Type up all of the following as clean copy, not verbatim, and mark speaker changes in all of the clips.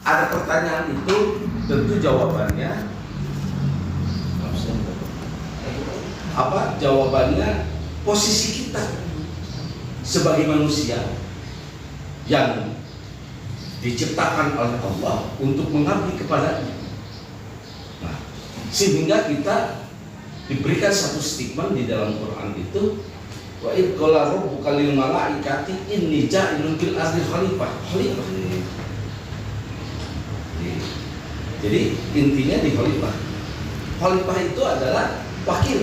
Speaker 1: ada pertanyaan itu tentu jawabannya apa? Jawabannya posisi kita sebagai manusia yang diciptakan oleh Allah untuk mengabdi kepadanya. Nah, sehingga kita diberikan satu statement di dalam Quran itu, wa id qala rabbuka lil malaikati inni ja'ilun fil ardi khalifah. Jadi intinya di khalifah. Khalifah itu adalah wakil.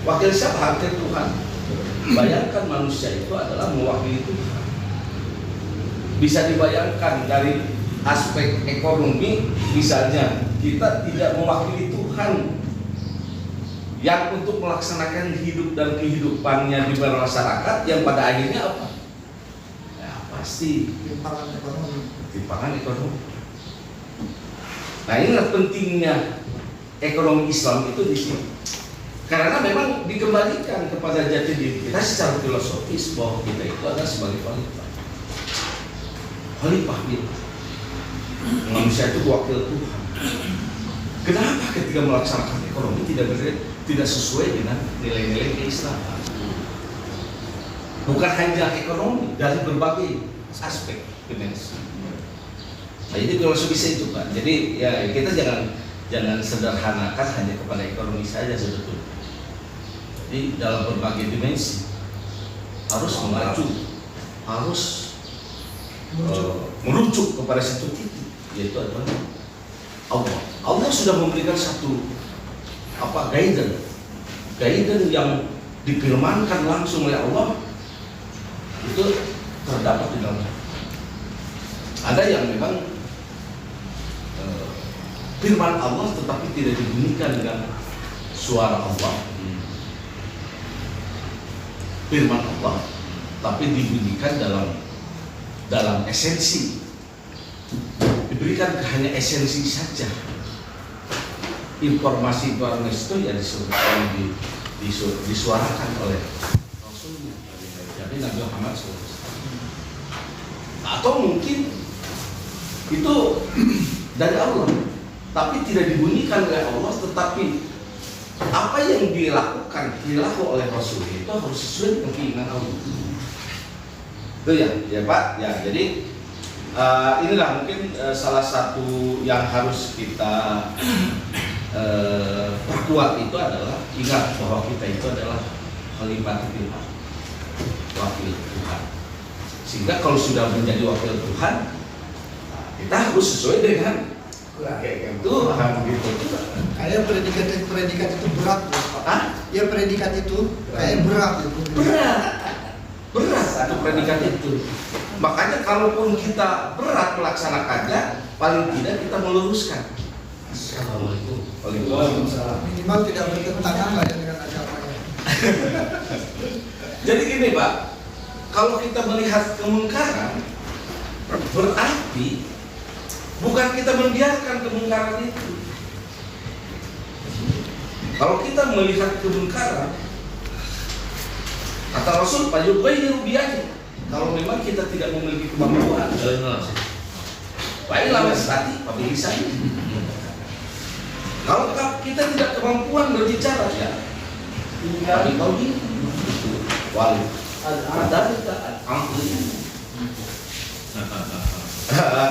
Speaker 1: Wakil siapa? Wakil Tuhan. Bayangkan manusia itu adalah mewakili Tuhan. Bisa dibayangkan dari aspek ekonomi, misalnya kita tidak mewakili Tuhan yang untuk melaksanakan hidup dan kehidupannya di masyarakat, yang pada akhirnya apa? Ya pasti timpangan ekonomi. Nah, inilah pentingnya ekonomi Islam itu di sini. Karena memang dikembalikan kepada jati diri kita secara filosofis bahwa kita itu adalah sebagai khalifah. Khalifah itu manusia itu wakil Tuhan. Kenapa ketika melaksanakan ekonomi tidak sesuai dengan nilai-nilai keislaman? Bukan hanya ekonomi, dari berbagai aspek dimensi. Nah, jadi kalau bisa itu Pak. Jadi ya kita jangan sederhanakan hanya kepada ekonomi saja sebetulnya. Jadi dalam berbagai dimensi harus mengacu, harus merujuk kepada satu titik, yaitu adalah Allah. Allah sudah memberikan satu guidance yang difirmankan langsung oleh Allah, itu terdapat di dalam. Ada yang memang firman Allah tetapi tidak dibunyikan dengan suara Allah. Firman Allah tapi dibunyikan dalam esensi, diberikan hanya esensi saja. Informasi itu yang disuarakan oleh Rasulnya, jadi Nabi Muhammad SAW. Atau mungkin itu dari Allah tapi tidak dibunyikan oleh Allah, tetapi apa yang dilakukan oleh Rasul itu harus sesuai dengan keinginan Allah. Itu ya Pak. Ya, jadi inilah mungkin salah satu yang harus kita perkuat itu adalah ingat bahwa kita itu adalah khalifah Tuhan, wakil Tuhan. Sehingga kalau sudah menjadi wakil Tuhan, kita harus sesuai dengan Tuhan gitu.
Speaker 2: Kayak predikat itu berat, Pak. Ya predikat itu kayak berat gitu.
Speaker 1: Berat satu predikat itu. Makanya kalaupun kita berat melaksanakannya, paling tidak kita meluruskan. Assalamualaikum.
Speaker 2: Waalaikumsalam. Minimal tidak bertentangan lah ya dengan agamanya.
Speaker 1: Jadi gini Pak, kalau kita melihat kemungkaran, berarti bukan kita membiarkan kemungkaran itu. Kalau kita melihat kemungkaran, kata Rasul, Pak Yubayni Rubiani, kalau memang kita tidak memiliki kemampuan, baiklah tadi Pak Bisa. Kalau kita tidak kemampuan berbicara, ya tapi kau ini wali ada kita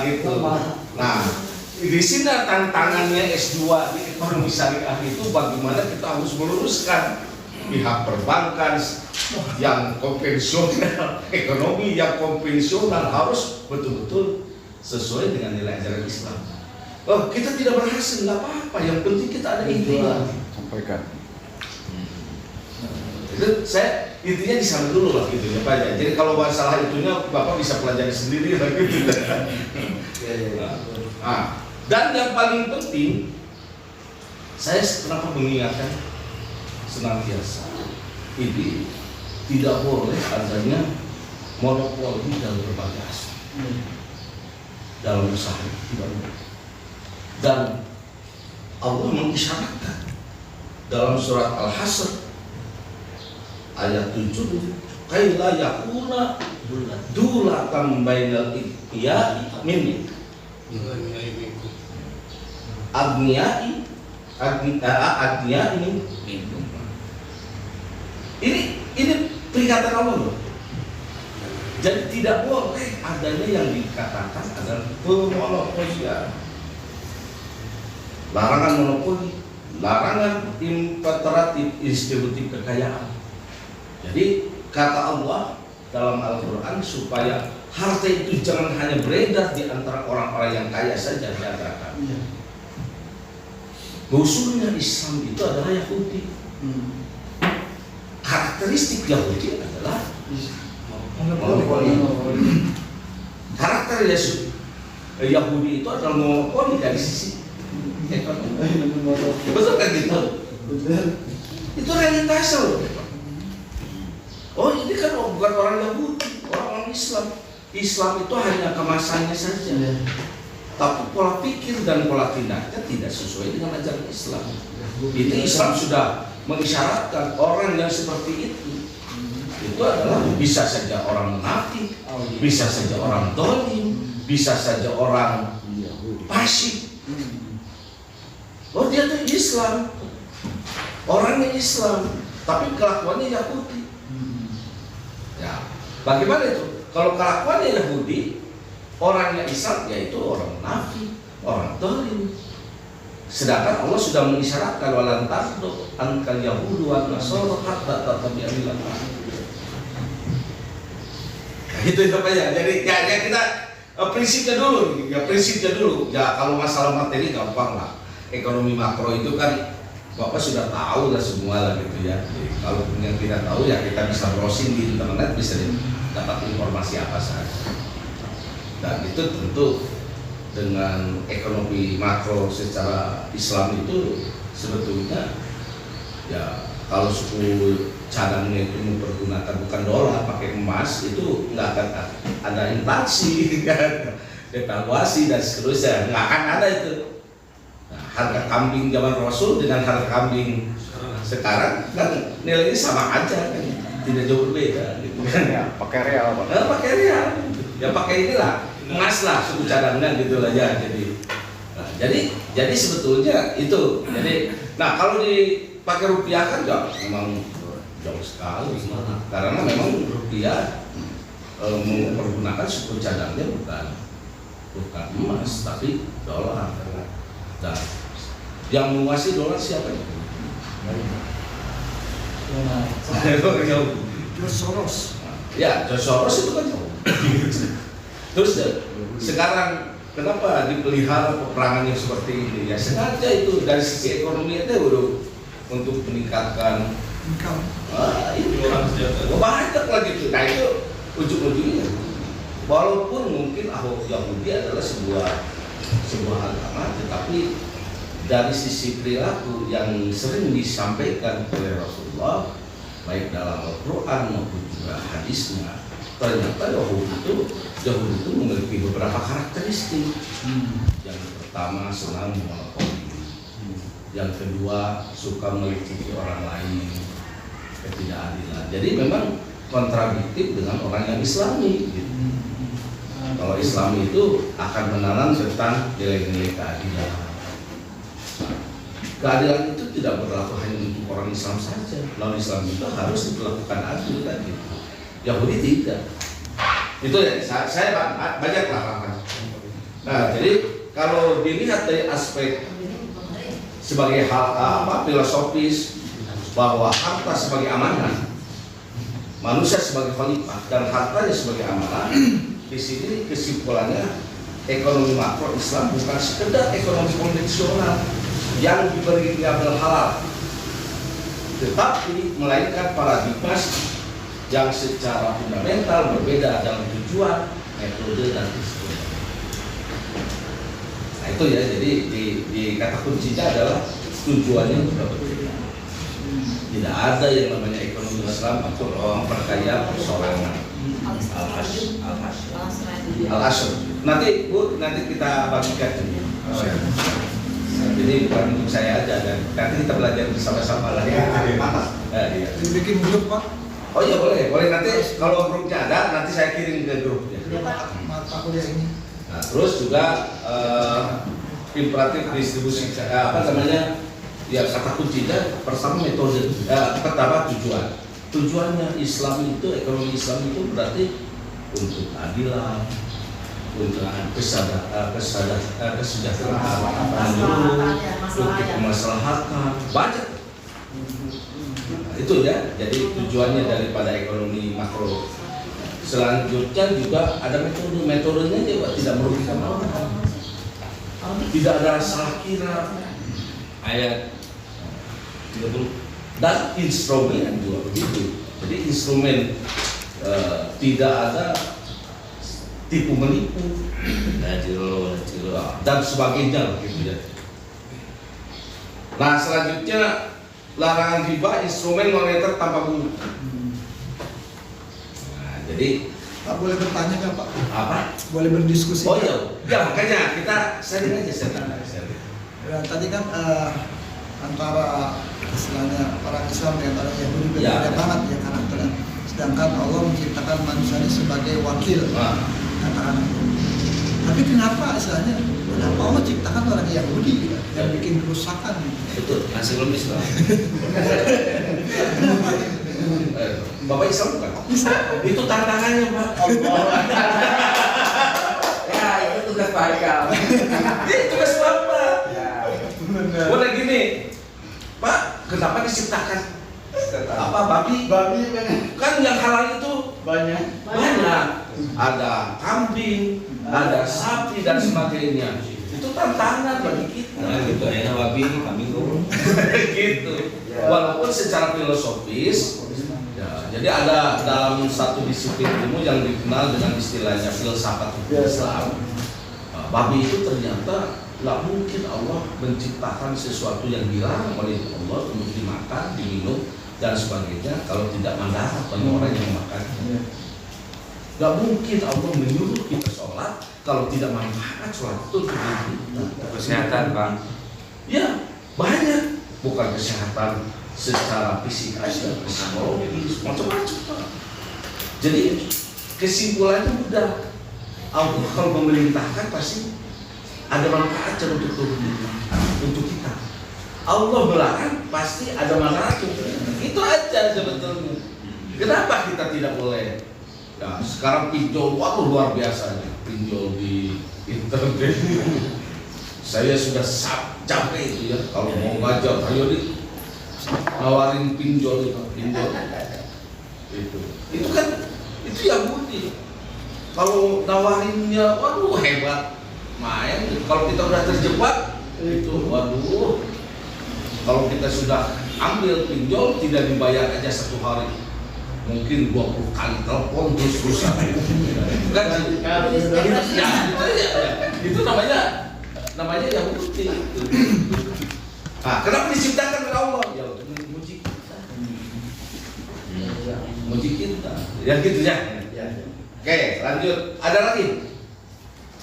Speaker 1: gitu. Nah, di sini tantangannya S2 di ekonomi syariah itu bagaimana kita harus meluruskan pihak perbankan yang konvensional, ekonomi yang konvensional harus betul-betul sesuai dengan nilai ajaran Islam. Oh, kita tidak berhasil, nggak apa-apa. Yang penting kita ada intinya.
Speaker 3: Sampaikan.
Speaker 1: Itu saya intinya di sana dulu lah gitu ya Pak. Jadi kalau masalah itunya Bapak bisa pelajari sendiri lah gitu. Nah, dan yang paling penting, saya kenapa mengingatkan senantiasa ini tidak boleh adanya monopoli dalam berbagai aspek dalam usaha, tidak boleh. Dan Allah mengisyaratkan dalam surat Al-Hasr ayat 7, kaila yakuna dulatan bainal ikhtiya minni agniai ini minum. Ini peringatan Allah loh. Jadi tidak boleh adanya yang dikatakan adalah pemonopolian. Larangan monopoli, larangan imperatif distributif kekayaan. Jadi kata Allah dalam Al-Quran supaya harta itu jangan hanya beredar di antara orang-orang yang kaya saja diadakan. Musuhnya Islam itu adalah Yahudi. Karakteristik Yahudi adalah monopoli. Karakter Yahudi itu adalah monopoli dari sisi ekonomi. Betul kan gitu? Itu realitasnya loh. Oh ini kan bukan orang Yahudi, orang Islam. Islam itu hanya kemasannya saja. Tapi pola pikir dan pola tindaknya tidak sesuai dengan ajaran Islam. Itu Islam sudah mengisyaratkan orang yang seperti itu adalah bisa saja orang munafik, bisa saja orang dolim, bisa saja orang fasik. Oh dia tuh Islam, orangnya Islam, tapi kelakuannya Yahudi. Ya, bagaimana itu? Kalau kelakuannya Yahudi, orangnya Islam yaitu orang munafik, orang dolim. Sedangkan Allah sudah mengisyaratkan walan tardo ankal yahudu wan nasara hatta tattabi'a millatahum. Gitu itu Pak ya. Jadi ya kita prinsipnya dulu. Ya kalau masalah materi gampang lah. Ekonomi makro itu kan Bapak sudah tahu lah semua lah gitu ya. Jadi, kalau yang tidak tahu ya kita bisa browsing di internet, bisa dapat informasi apa saja. Dan itu tentu dengan ekonomi makro secara Islam itu sebetulnya ya kalau suku cadangnya itu mempergunakan bukan dolar, pakai emas, itu nggak akan ada inflasi, kan, devaluasi dan seterusnya, nggak akan ada itu. Nah, harga kambing zaman Rasul dengan harga kambing sekarang kan nilainya sama aja, kan, tidak jauh berbeda. Gitu.
Speaker 3: Ya, pakai real, Pak.
Speaker 1: Nah, pakai real, ya pakai inilah emas lah suku cadangnya gitu aja. Jadi sebetulnya itu. Jadi, nah kalau dipakai rupiah kan memang jauh sekali karena memang rupiah mempergunakan suku cadangnya bukan emas tapi dolar. Nah, yang menguasai dolar siapa ya?
Speaker 2: George Soros.
Speaker 1: Ya, George Soros itu kan. Terus sekarang kenapa dipelihara peperangan yang seperti ini? Ya sengaja itu dari sisi ekonomi itu untuk meningkatkan itu banyak lagi itu. Nah itu ujung-ujungnya walaupun mungkin Ahok Yahudi adalah sebuah agama, tetapi dari sisi perilaku yang sering disampaikan oleh Rasulullah baik dalam Al-Quran maupun juga hadisnya, ternyata Yahudi itu memiliki beberapa karakteristik. Yang pertama senang monopoli, yang kedua suka melicipi orang lain, ketidakadilan. Jadi memang kontradiktif dengan orang yang Islami. Gitu. Kalau Islami itu akan menanam tentang nilai-nilai keadilan. Keadilan itu tidak berlaku hanya untuk orang Islam saja. Non Islam itu harus diperlakukan adil kan gitu. Yahudi tidak. Itu ya saya banyak larangan. Nah, jadi kalau dilihat dari aspek sebagai hal filosofis bahwa harta sebagai amanah, manusia sebagai khalifah dan hartanya sebagai amanah, di sini kesimpulannya ekonomi makro Islam bukan sekedar ekonomi konvensional yang diberi label halal, tetapi melainkan paradigma yang secara fundamental berbeda dalam tujuan, metode dan sistem. Nah itu ya, jadi di kata kuncinya adalah tujuannya sudah berbeda. Tidak ada yang namanya ekonomi Islam atau orang perkaya persoalan. Al-Asr. Nanti Bu, nanti kita bagikan. Jadi bukan untuk saya aja, dan nanti kita belajar bersama-sama lah. Iya.
Speaker 2: Bikin grup Pak.
Speaker 1: Oh iya boleh nanti kalau grupnya ada nanti saya kirim ke grupnya.
Speaker 2: Mata kuliah ini.
Speaker 1: Nah terus juga imperatif distribusi apa namanya ya kata kuncinya pertama metode pertama tujuannya Islam itu ekonomi Islam itu berarti untuk keadilan, untuk kesejahteraan penduduk, untuk kemaslahatan banyak. Itu ya, jadi tujuannya daripada ekonomi makro. Selanjutnya juga ada metodenya juga tidak merugikan orang, tidak ada salah kira, ayat 30 dan instrumen juga begitu. Jadi instrumen tidak ada tipu menipu dan sebagainya gitu ya. Nah selanjutnya larangan riba instrumen moneter tanpa bunga. Nah, jadi
Speaker 2: Pak boleh bertanya nggak Pak?
Speaker 1: apa?
Speaker 2: Boleh berdiskusi?
Speaker 1: Oh iya, ya makanya kita sharing aja.
Speaker 2: Ya, tadi kan antara istilahnya orang Islam dan orang Yahudi
Speaker 1: Ya,
Speaker 2: berbeda
Speaker 1: ya.
Speaker 2: banget ya karakternya. Sedangkan Allah menciptakan manusia ini sebagai wakil, katakan itu. Tapi kenapa istilahnya? Kenapa Allah ciptakan orang Yahudi gitu, yang bikin kerusakan?
Speaker 1: Betul, masih belum Islam. Bapak Islam bukan? Itu tantangannya Pak.
Speaker 3: Ya, itu tugas Pak Haikal.
Speaker 1: Ini tugas Bapak.
Speaker 3: Ya,
Speaker 1: Boleh gini, Pak, kenapa diciptakan apa babi? Kan yang halal itu
Speaker 3: banyak.
Speaker 1: Ada kambing, ada sapi dan sebagainya. Itu tantangan bagi kita.
Speaker 4: Nah, gitu enak babi ini kambing dulu.
Speaker 1: Gitu. Walaupun secara filosofis, ya, jadi ada dalam satu disiplin ilmu yang dikenal dengan istilahnya filsafat Islam. Babi itu ternyata nggak mungkin Allah menciptakan sesuatu yang dilarang oleh Allah untuk dimakan, diminum dan sebagainya kalau tidak mandarat bagi orang yang memakannya. Gak mungkin Allah menyuruh kita sholat kalau tidak manfaat sholat itu untuk diri kita.
Speaker 4: Kesehatan Bang.
Speaker 1: Ya banyak, bukan kesehatan secara fisik aja, psikologis, macam-macam. Jadi kesimpulannya mudah. Allah kalau memerintahkan pasti ada manfaatnya untuk tubuh kita, untuk kita. Allah melarang pasti ada manfaat untuk kita. Itu aja sebetulnya. Kenapa kita tidak boleh? Ya, sekarang pinjol, waduh luar biasa nih, pinjol di internet. Saya sudah capek itu ya, kalau mau ngajar, ayo di nawarin pinjol itu. Itu kan, itu Yahudi. Kalau nawarinnya, waduh hebat, main. Kalau kita udah terjebak, itu waduh. Kalau kita sudah ambil pinjol, tidak dibayar aja 1 hari. Mungkin 20 kali telepon terus rusak. Kan itu namanya Yahudi. Nah, kenapa diciptakan oleh Allah? Ya untuk memuji kita. Memuji kita. Ya gitu ya. Oke, lanjut. Ada lagi?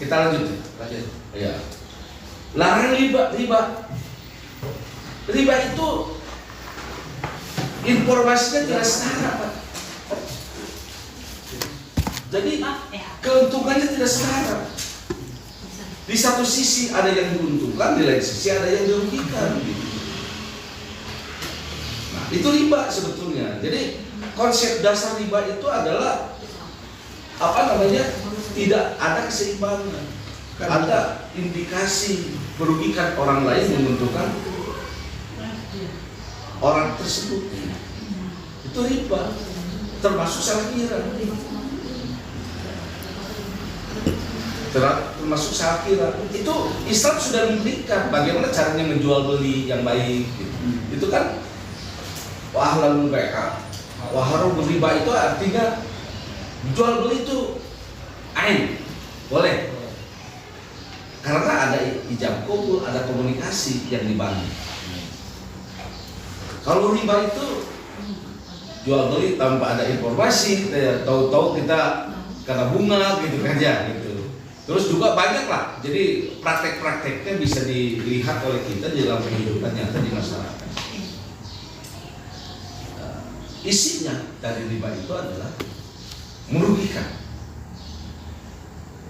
Speaker 1: Kita lanjut. Ya. Larang riba. Riba itu informasinya tidak setara, Pak. Jadi keuntungannya tidak setara. Di satu sisi ada yang diuntungkan, di lain sisi ada yang dirugikan. Nah, itu riba sebetulnya. Jadi konsep dasar riba itu adalah apa namanya? Tidak ada keseimbangan. Ada indikasi merugikan orang lain, menguntungkan orang tersebut. Itu riba, termasuk salah kira. Termasuk salah kira. Itu Islam sudah memberikan bagaimana caranya menjual beli yang baik. Gitu. Itu kan wahalal mereka. Waharul riba itu artinya jual beli itu ain, boleh. Karena ada ijab kabul, ada komunikasi yang dibangun. Kalau riba itu jual beli tanpa ada informasi, tahu-tahu kita kena bunga gitu aja gitu. Terus juga banyak lah, jadi praktek-prakteknya bisa dilihat oleh kita di dalam kehidupan nyata di masyarakat. Isinya dari riba itu adalah merugikan,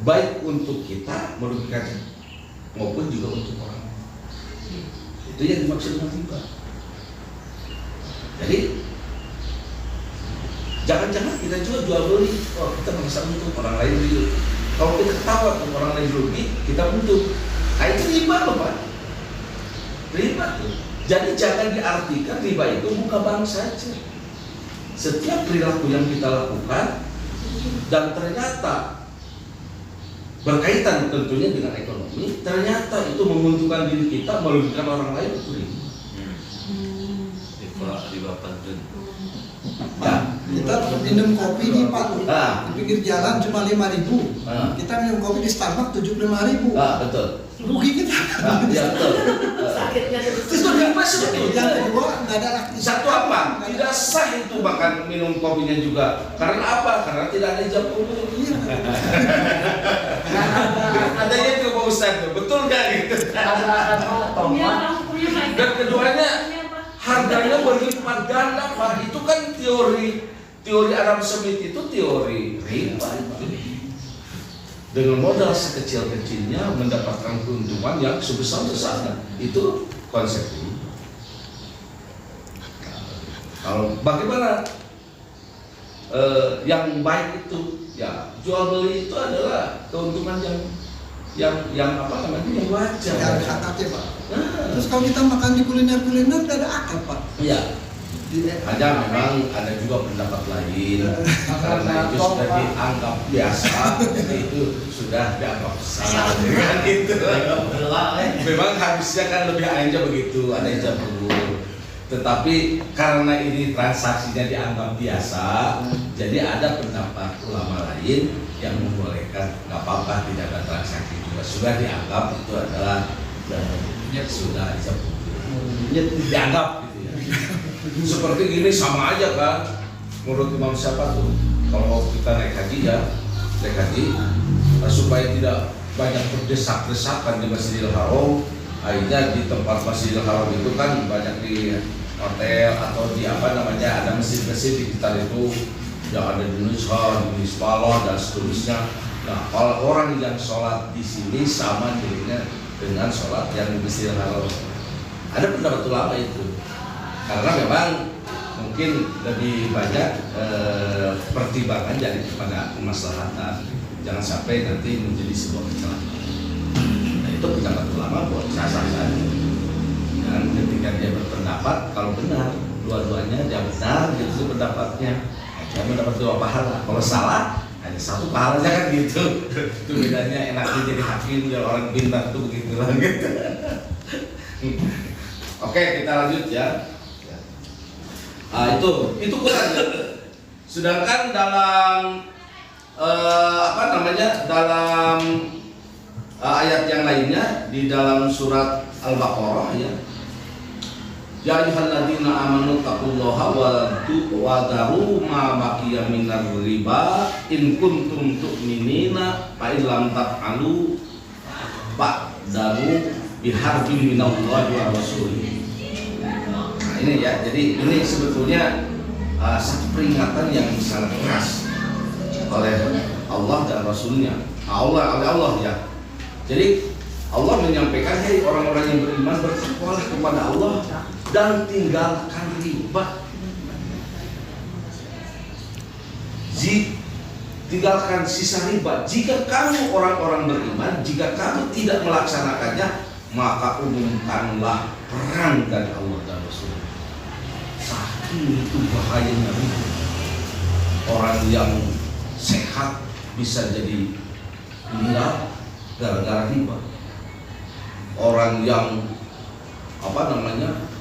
Speaker 1: baik untuk kita, merugikan maupun juga untuk orang. Itu yang dimaksud dengan riba. Jadi jangan-jangan kita juga jual beli, kita merasa untung, orang lain rugi. Kalau kita ketawa orang lain rugi, kita untung. Nah itu riba loh Pak. Riba tuh. Jadi jangan diartikan riba itu buka bank saja. Setiap perilaku yang kita lakukan dan ternyata berkaitan tentunya dengan ekonomi, ternyata itu menguntungkan diri kita, merugikan orang lain, itu riba.
Speaker 4: Riba pantun.
Speaker 1: Ya.
Speaker 2: Kita minum kopi di pinggir jalan cuma 5.000. Kita minum kopi di Starbucks 75.000.
Speaker 1: Betul.
Speaker 2: Rugi kita.
Speaker 1: Ya betul.
Speaker 5: Sakitnya
Speaker 1: Itu riba sebetulnya.
Speaker 2: Yang kedua nggak ada aktivitas.
Speaker 1: Satu apa? Tidak sah itu bahkan minum kopinya juga. Karena apa? Karena tidak ada ijab kabul. Adanya itu Pak Ustadz, betul nggak gitu? Dan keduanya harganya berlipat ganda Pak. Itu kan teori Adam Smith itu teori riba. Dengan modal sekecil-kecilnya mendapatkan keuntungan yang sebesar-besarnya. Itu konsep ini. Kalau bagaimana yang baik itu, ya jual beli itu adalah keuntungan yang apa namanya, yang wajar.
Speaker 2: Yang ada akadnya Pak. Terus kalau kita makan di kuliner nggak ada akad Pak.
Speaker 1: Iya. Hanya memang ada juga pendapat lain karena itu sudah dianggap biasa, itu sudah dianggap salah dengan itu. Memang harusnya kan lebih aja begitu, ada ijab kabul. Tetapi karena ini transaksinya dianggap biasa, jadi ada pendapat ulama lain yang membolehkan, nggak apa-apa tidak ada transaksi juga, sudah dianggap itu adalah sudah ijab kabul. Dianggap gitu ya. Seperti ini sama aja kan, menurut Imam siapa tuh? Kalau kita naik haji ya, supaya tidak banyak berdesak-desakan di Masjidil Haram. Akhirnya di tempat Masjidil Haram itu kan banyak di hotel atau di apa namanya, ada masjid-masjid di sekitar itu yang ada di Nusha, di Mispalah dan seterusnya. Nah, kalau orang yang sholat di sini sama dirinya dengan sholat yang di Masjidil Haram. Ada pendapat ulama itu. Karena memang mungkin lebih banyak pertimbangan dari kepada kemaslahatan, jangan sampai nanti menjadi sebuah kecelakaan. Nah itu pendapat ulama buat sah-sah saja. Dan ketika dia berpendapat kalau benar, dua-duanya dia benar gitu pendapatnya, dia mendapat 2 pahala. Kalau salah hanya 1 pahalanya kan gitu. Itu bedanya, enaknya jadi hakim biar orang pintar tuh begitu lah gitu. Oke, kita lanjut ya. Itu Quran. Sedangkan dalam dalam ayat yang lainnya di dalam surat Al-Baqarah ya. Ya ayyuhalladzina amanu taqullaha wa daru ma baqiya minar riba in kuntum tu'minina fa in lam taf'alu fa'daru biharbin minallahi wa rasulih. Ini ya, jadi ini sebetulnya satu peringatan yang sangat keras oleh Allah dan Rasulnya. oleh Allah ya. Jadi Allah menyampaikan, hei orang-orang yang beriman, bertakwalah kepada Allah dan tinggalkan riba. Tinggalkan sisa riba. Jika kamu orang-orang beriman, jika kamu tidak melaksanakannya, maka umumkanlah perang dari Allah dan Rasulnya. Saking itu bahayanya riba. Orang yang sehat bisa jadi meninggal gara-gara riba. Orang yang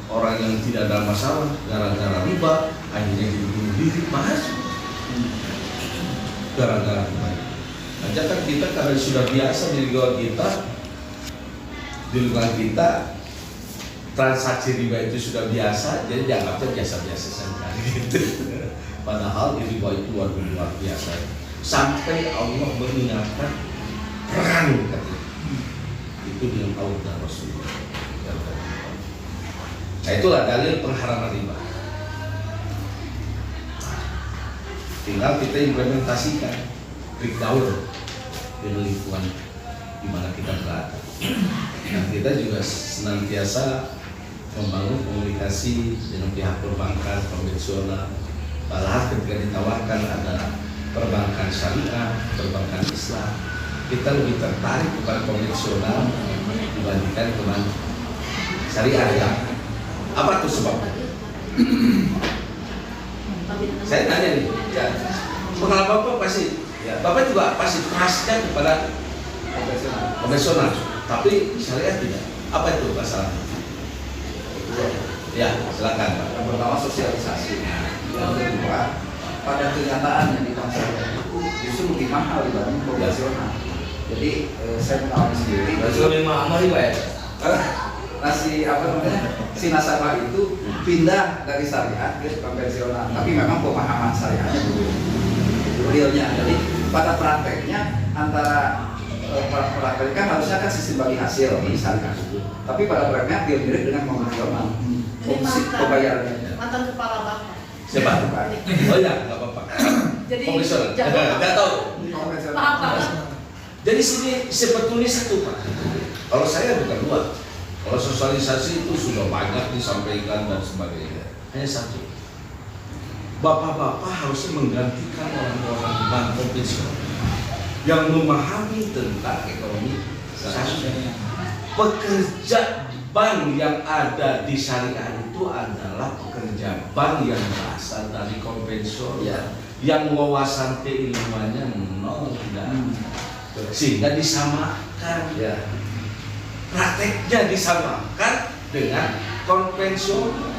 Speaker 1: orang yang tidak ada masalah gara-gara riba akhirnya jadi bunuh diri, masuk gara-gara riba. Aja kan kita karena sudah biasa di lingkungan kita transaksi riba itu sudah biasa, jadi dianggapnya biasa-biasa saja gitu. Padahal riba itu luar biasa. Sampai Allah mengingatkan perang katanya. Itu dengan Allah dan Rasulullah. Nah itulah dalil pengharaman riba. Tinggal kita implementasikan breakdown di lingkungan di mana kita berada. Nah, kita juga senantiasa membangun komunikasi dengan pihak perbankan konvensional. Malah ketika ditawarkan ada perbankan syariah, perbankan Islam, kita lebih tertarik kepada konvensional dibandingkan dengan syariah. Ya. Apa tuh sebabnya? Saya tanya nih, ya, pengalaman Bapak pasti, ya, Bapak juga pasti trustnya kepada konvensional, tapi syariah tidak. Apa itu masalahnya? Ya, silakan Pak.
Speaker 3: Yang pertama sosialisasi. Yang kedua, pada kenyataannya di bangsa itu justru lebih mahal dibanding konvensional. Jadi saya mengalami sendiri.
Speaker 4: Lebih mahal ya.
Speaker 3: Nasi apa namanya, si nasabah itu pindah dari syariah ke konvensional, tapi memang pemahaman syariahnya belum realnya. Jadi pada prakteknya antara praktek kan harusnya kan sistem bagi hasil di syariah, tapi pada prakteknya dia mirip dengan konvensional. Fungsi pembayarannya.
Speaker 5: Mantan kepala bapak.
Speaker 1: Siapa? Oh ya, nggak apa-apa.
Speaker 5: Jadi
Speaker 1: Konvensional.
Speaker 5: jago.
Speaker 1: Nggak tahu.
Speaker 3: Konvensional.
Speaker 5: Paham.
Speaker 1: Jadi sini sebetulnya satu Pak. Kalau saya bukan dua. Kalau sosialisasi itu sudah banyak disampaikan dan sebagainya. Hanya satu. Bapak-bapak harusnya menggantikan orang-orang bank konvensional yang memahami tentang ekonomi syariah. Pekerja bank yang ada di syariah itu adalah pekerja bank yang berasal dari konvensional, yang wawasan keilmuannya nol, tidak ada. Sehingga disamakan, prakteknya disamakan dengan konvensional.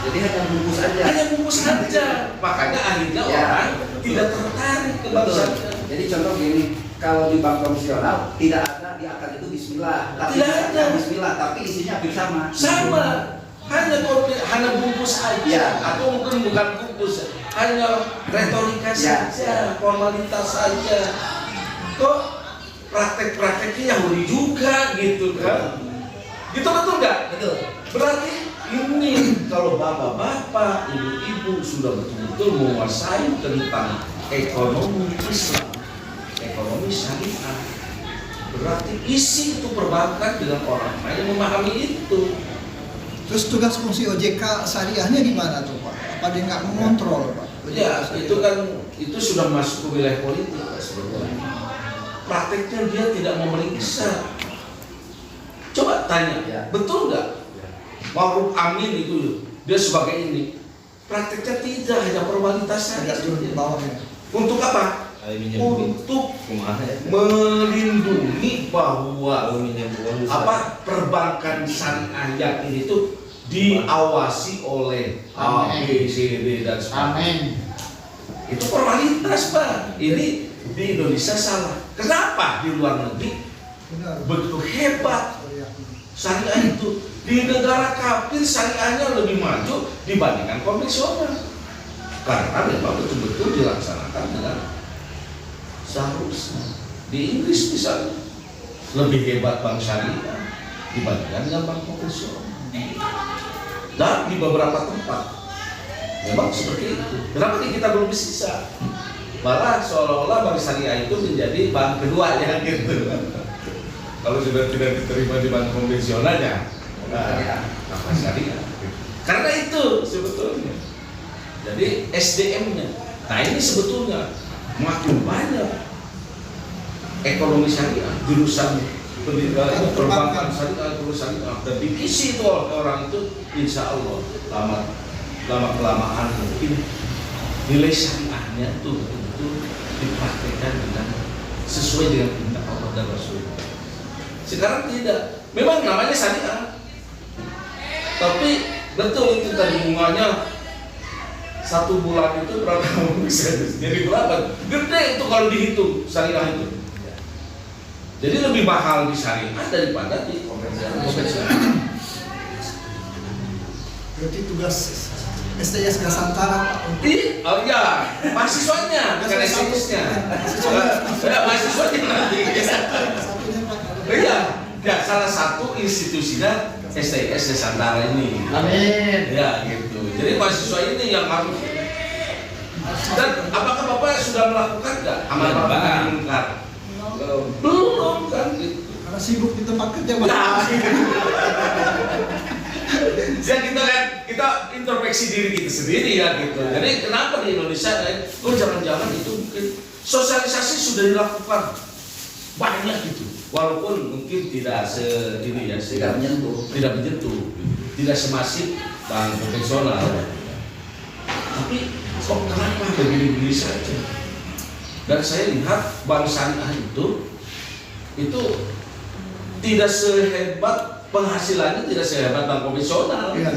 Speaker 3: Jadi hanya bungkus aja.
Speaker 1: Hanya bungkus saja. Makanya akhirnya orang tidak tertarik ke bank
Speaker 3: Betul.
Speaker 1: syariah.
Speaker 3: Jadi contoh gini, kalau di bank konvensional tidak ada di akad itu Bismillah, tapi
Speaker 1: Tidak ada.
Speaker 3: Bismillah, tapi isinya hampir sama.
Speaker 1: Sama, hanya bungkus aja, atau mungkin bukan bungkus, hanya retorika saja, formalitas saja. Kok praktek-prakteknya Yahudi juga gitu kan? Gitu betul nggak?
Speaker 3: Betul.
Speaker 1: Berarti ini kalau bapak-bapak, ibu-ibu sudah betul-betul menguasai tentang ekonomi Islam, ekonomi syariah, berarti isi itu perbankan dengan orang lain yang memahami itu.
Speaker 2: Terus tugas fungsi OJK syariahnya gimana tuh Pak? Apa dia nggak mengontrol Pak?
Speaker 1: Ya, itu kan itu sudah masuk ke wilayah politik Pak, sebetulnya. Prakteknya dia tidak memeriksa. Coba tanya, betul nggak? Ma'ruf Amin itu dia sebagai ini. Prakteknya tidak, hanya formalitas saja.
Speaker 2: Di bawahnya.
Speaker 1: Untuk apa? Untuk melindungi bahwa perbankan syariah yang ini tuh diawasi oleh A, B, C, D dan sebagainya. Itu formalitas Pak. Ini di Indonesia salah. Kenapa di luar negeri begitu hebat syariah itu? Di negara kafir syariahnya lebih maju dibandingkan konvensional. Karena memang betul-betul dilaksanakan dengan seharusnya. Di Inggris misalnya lebih hebat bank syariah dibandingkan dengan bank konvensional. Dan di beberapa tempat memang seperti itu. Kenapa kita belum bisa? Malah seolah-olah bank syariah itu menjadi bank kedua ya gitu. Kalau sudah tidak diterima di bank konvensionalnya, bank syariah. Karena itu sebetulnya. Jadi SDM-nya. Nah ini sebetulnya makin banyak ekonomi syariah, jurusan pendidikan perbankan syariah, jurusan syariah, dan diisi itu oleh orang itu, insya Allah lama kelamaan mungkin nilai syariahnya itu betul dipraktekkan dengan sesuai dengan perintah Allah dan Rasul. Sekarang tidak, memang namanya syariah, tapi betul itu tadi bunganya 1 bulan itu berapa bisa jadi berapa? Gede itu kalau dihitung syariah itu. Jadi lebih mahal di syariah daripada di konvensional.
Speaker 2: Berarti tugas STS Gasantara Pak.
Speaker 1: Oh ya, mahasiswanya bukan STS-nya. Mahasiswanya nanti. Iya, ya salah satu institusinya STS Gasantara ini.
Speaker 3: Amin.
Speaker 1: Ya gitu. Jadi mahasiswa ini yang harus. Dan apakah Bapak sudah melakukan nggak amal ma'ruf nahi munkar? Belum kan gitu.
Speaker 2: Karena sibuk di tempat kerja Pak.
Speaker 1: Nah, ya kita introspeksi diri kita sendiri ya gitu. Jadi kenapa di Indonesia jangan-jangan itu mungkin sosialisasi sudah dilakukan banyak gitu. Walaupun mungkin tidak tidak menyentuh, tidak semasif dan konvensional. Tapi kok kenapa begini-begini saja? Dan saya lihat bank syariah itu tidak sehebat penghasilannya, tidak sehebat bank konvensional.
Speaker 2: Iya.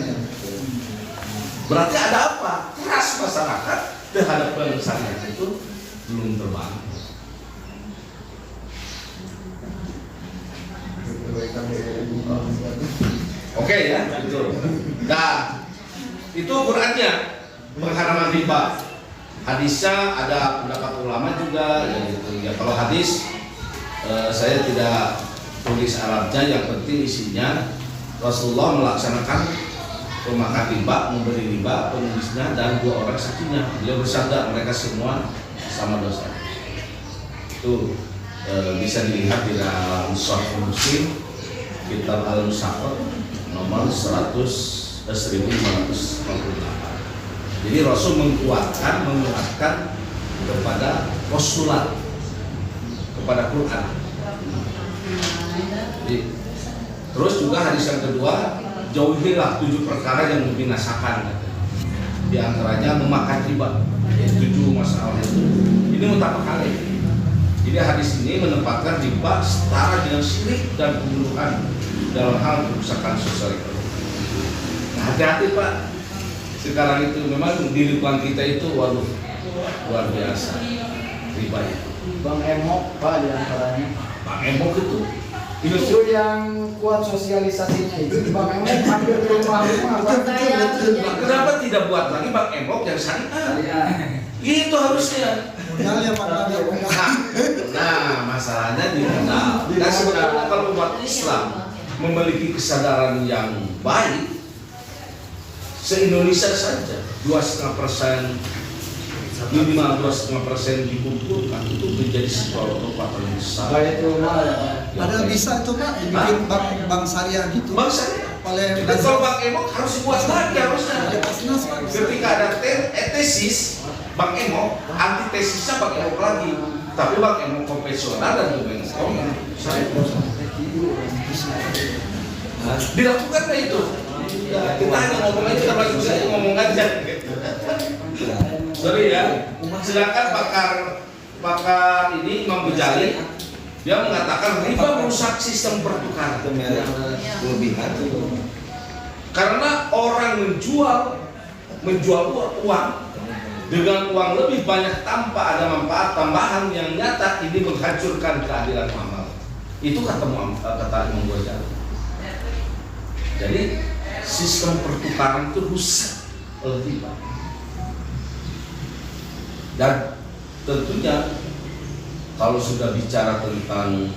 Speaker 1: Berarti ada apa? Keras masyarakat terhadap bank syariah itu belum terbangun. Oke ya, itu. Nah, itu Qurannya pengharaman riba. Hadisnya ada pendapat ulama juga, ya gitu. Ya kalau hadis saya tidak tulis Arabnya, yang penting isinya Rasulullah melaksanakan pemakan riba, memberi riba, penulisnya dan 2 orang saksinya. Beliau bersabda mereka semua sama dosa. Itu bisa dilihat di dalam Sahih Muslim kitab Al-Musafat nomor 1558. Jadi Rasul menguatkan kepada postulat, kepada Quran. Jadi, terus juga hadis yang kedua, jauhilah 7 perkara yang membinasakan. Di antaranya memakan riba. 7 masalah itu. Ini mutlak kali. Jadi hadis ini menempatkan riba setara dengan syirik dan pembunuhan dalam hal kerusakan sosial ekonomi. Nah, hati-hati Pak. Sekarang itu memang di lingkungan kita itu waduh luar biasa riba itu.
Speaker 5: Bang Emok Pak di antaranya.
Speaker 1: Bang Emok itu
Speaker 5: Justru yang kuat sosialisasinya itu Bang Emok hampir ke rumah-rumah.
Speaker 1: Kenapa tidak buat lagi Bang Emok yang syariah? Itu harusnya.
Speaker 2: Modalnya Pak ada.
Speaker 1: Nah, masalahnya di modal. Dan sebenarnya kalau umat Islam memiliki kesadaran yang baik, se-Indonesia saja 2,5%, minimal 2,5% dikumpulkan itu menjadi sebuah kekuatan yang besar.
Speaker 5: Baik itu ya.
Speaker 2: Padahal bisa itu Pak dibikin bank syariah gitu.
Speaker 1: Bang syariah.
Speaker 2: Oleh
Speaker 1: Kalau Bang Emok harus dibuat lagi harusnya.
Speaker 2: Basnas Pak.
Speaker 1: Ketika ada tesis Bang Emok, antitesisnya Bang Emok lagi. Tapi Bang Emok konvensional dan konvensional. Dilakukan nggak itu? Kita hanya ngomong aja, kita lagi bisa ngomong aja. Sorry ya. Sedangkan pakar ini Imam Ghazali dia mengatakan riba merusak sistem pertukaran.
Speaker 4: Kelebihan itu.
Speaker 1: Karena orang menjual uang dengan uang lebih banyak tanpa ada manfaat tambahan yang nyata, ini menghancurkan keadilan amal. Itu kata Imam Ghazali. Jadi sistem pertukaran itu rusak oleh riba. Dan tentunya kalau sudah bicara tentang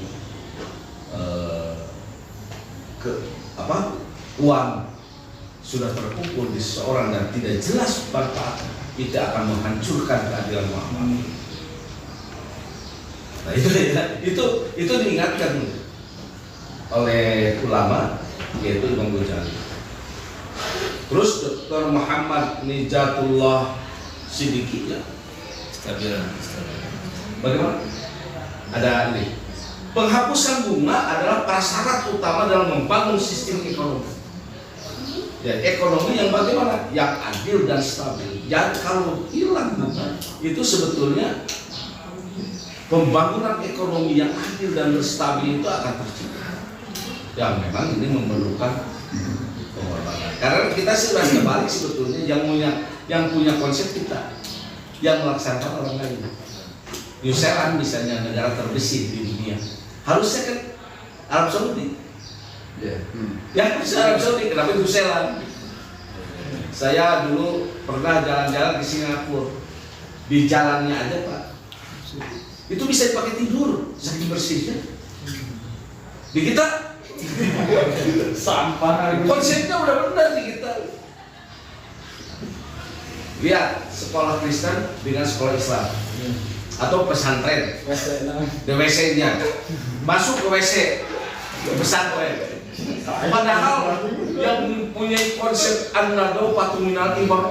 Speaker 1: uang sudah terkumpul di seseorang dan tidak jelas manfaat, itu akan menghancurkan keadilan muamalah. Nah itu diingatkan oleh ulama, yaitu Imam Ghazali. Terus Dr. Muhammad Nijatullah Siddiqi ya. Bagaimana? Ada ini. Penghapusan bunga adalah prasyarat utama dalam membangun sistem ekonomi. Ya, ekonomi yang bagaimana? Yang adil dan stabil. Jadi kalau hilang bunga, itu sebetulnya pembangunan ekonomi yang adil dan stabil itu akan tercipta. Yang memang ini memerlukan pengorbanan. Karena kita sudah kembali sebetulnya yang punya konsep kita, yang melaksanakan orang lain. New Zealand misalnya negara terbersih di dunia, harusnya kan Arab Saudi. Ya, harusnya Arab Saudi. Kenapa New Zealand? Saya dulu pernah jalan-jalan ke Singapura, di jalannya aja Pak, itu bisa dipakai tidur, saking bersihnya. Di kita
Speaker 5: Sampah.
Speaker 1: konsepnya udah benar di kita. Lihat sekolah Kristen dengan sekolah Islam atau pesantren, WC-nya masuk ke WC pesantren. Padahal yang mempunyai konsep an-nado patuminal iman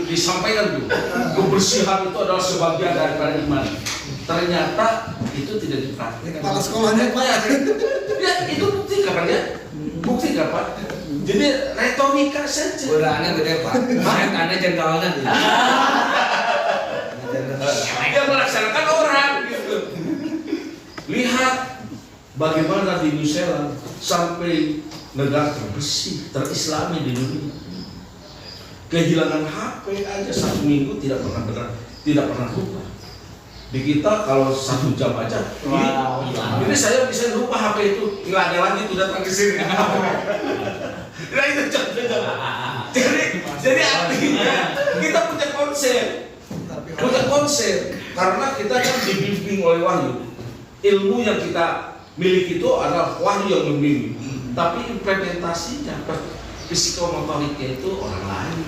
Speaker 1: disampaikan dulu. Kebersihan itu adalah sebagian daripada iman. Ternyata itu tidak dipraktikkan.
Speaker 2: Kepala sekolahnya Pak.
Speaker 1: Ya itu bukti kapan ya? Bukti kapan? Jadi retorika saja.
Speaker 4: Udah gede Pak. Aneh jengkalan.
Speaker 1: Dia melaksanakan orang gitu. Lihat bagaimana di New Zealand sampai negara terbersih, terislami di dunia. Kehilangan HP aja 1 minggu tidak pernah lupa. Di kita kalau 1 jam aja, ini saya bisa lupa HP itu, nggak ada lagi tuh datang ke sini. Nah itu contohnya. Jadi artinya kita punya konsep, karena kita kan dibimbing oleh wahyu. Ilmu yang kita miliki itu adalah wahyu yang membimbing, tapi implementasinya psikomotoriknya itu orang lain.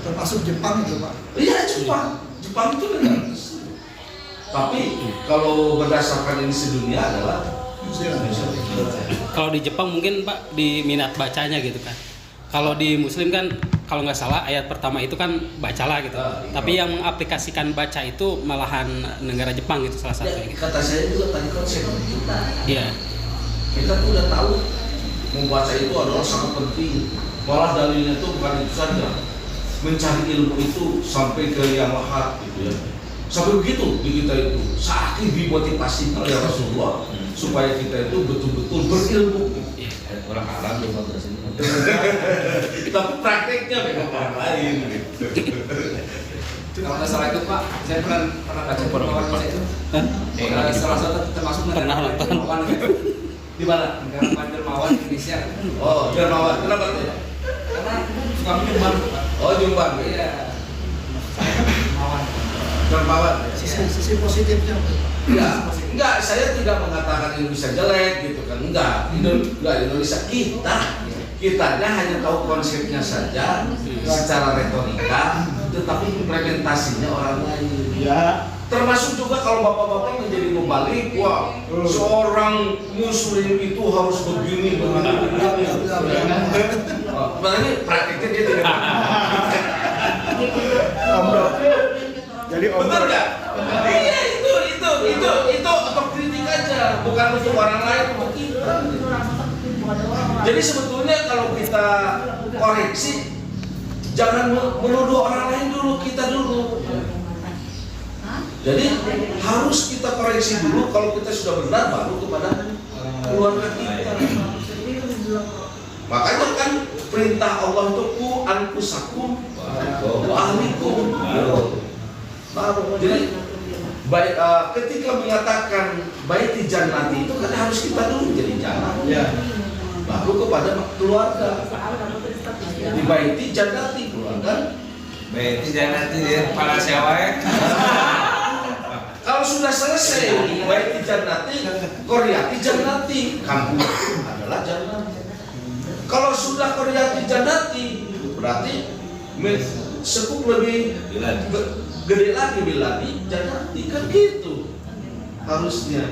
Speaker 2: Termasuk Jepang itu Pak.
Speaker 1: Iya Jepang itu negara besar. Tapi kalau berdasarkan ini sedunia adalah
Speaker 6: Kalau di Jepang mungkin Pak di minat bacanya gitu kan. Kalau di Muslim kan kalau nggak salah ayat pertama itu kan bacalah gitu. Tapi yang mengaplikasikan baca itu malahan negara Jepang gitu salah satunya.
Speaker 1: Ya, kata saya juga tadi konsep kita.
Speaker 6: Iya.
Speaker 1: Kita tuh udah tahu membaca itu adalah sangat penting. Malah dalilnya itu bukan itu saja. Mencari ilmu itu sampai ke yang lahat gitu ya. Sampai begitu di kita itu saking dimotivasi oleh Rasulullah supaya kita itu betul-betul berilmu.
Speaker 4: Orang Arab juga bahasa ini.
Speaker 1: Tapi prakteknya memang orang lain.
Speaker 3: Kalau nggak salah itu Pak, saya pernah baca permawan itu. Salah satu termasuk
Speaker 6: Pernah nonton.
Speaker 3: Dermawan gitu.
Speaker 1: Di mana?
Speaker 3: Negara dermawan Indonesia.
Speaker 1: Oh, dermawan. Kenapa tuh?
Speaker 3: Karena suka menyumbang Pak.
Speaker 1: Oh, Jombang.
Speaker 3: Iya. Dermawan.
Speaker 1: Dermawan.
Speaker 2: Sisi positifnya Pak.
Speaker 1: Enggak, saya tidak mengatakan Indonesia jelek gitu kan. Enggak, Indonesia kitanya hanya tahu konsepnya saja secara retorika, tetapi implementasinya orang lain.
Speaker 5: Ya.
Speaker 1: Termasuk juga kalau bapak-bapak menjadi mubalik, wah seorang muslim itu harus begini. Berarti praktiknya dia tidak.
Speaker 5: Jadi
Speaker 1: Betul nggak? Iya itu otokritik aja, bukan untuk orang lain, untuk kita. Jadi sebetulnya kalau kita koreksi, jangan menuduh orang lain dulu, kita dulu. Jadi harus kita koreksi dulu. Kalau kita sudah benar, baru kepada keluarga kita. Makanya kan perintah Allah itu ku anfusakum wa ahlikum. Jadi baik, ketika mengatakan baiti jannati itu kan harus kita dulu jadi jannah. Baru kepada keluarga. Di baiti jannati keluarga.
Speaker 4: Baiti jannati dia para syawai.
Speaker 1: Kalau sudah selesai baiti jannati, koryati jannati, kampung adalah jannati. Kalau sudah koryati jannati, berarti sekuk lebih gede lagi biladi jannati, kan gitu harusnya.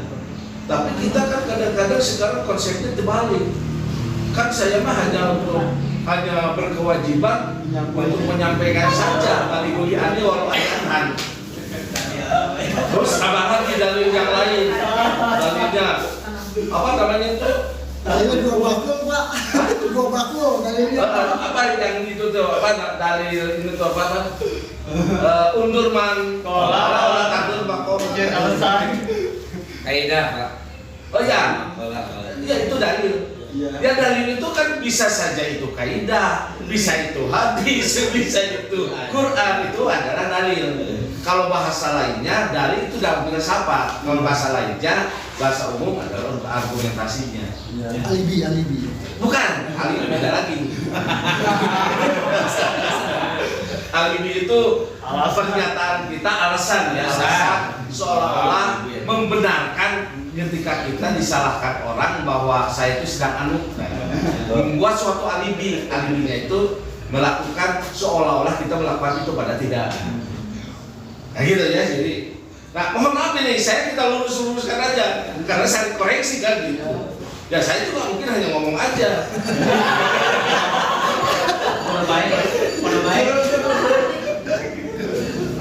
Speaker 1: Tapi kita kan kadang-kadang sekarang konsepnya terbalik. Kan saya mah hanya berkewajiban untuk menyampaikan saja kali kuliahnya walau ayahan. Terus ada lagi dalil yang lain, dalilnya apa namanya itu?
Speaker 2: Dalilnya 2 bakul Pak. 2 bakul dalilnya.
Speaker 1: Apa yang itu tuh? Apa dalil ini tuh apa? Undurman olah takdir bakor.
Speaker 4: Kaidah Pak.
Speaker 1: Oh ya, ya itu dalil. Ya dalil itu kan bisa saja itu kaidah, bisa itu hadis, bisa itu Quran, itu adalah dalil. Kalau bahasa lainnya dalil itu dalam filsafat. Kalau bahasa lainnya bahasa umum adalah untuk argumentasinya.
Speaker 2: Alibi.
Speaker 1: Bukan, alibi beda lagi. Alibi itu pernyataan kita, alasan ya, alasan seolah-olah membenarkan ketika kita disalahkan orang bahwa saya itu sedang membuat suatu alibi. Alibinya itu melakukan seolah-olah kita melakukan itu pada tidak. Nah gitu ya, jadi nah mohon maaf ini saya kita luruskan aja karena saya koreksi kan gitu. Ya saya juga mungkin hanya ngomong aja.
Speaker 4: Mana baik.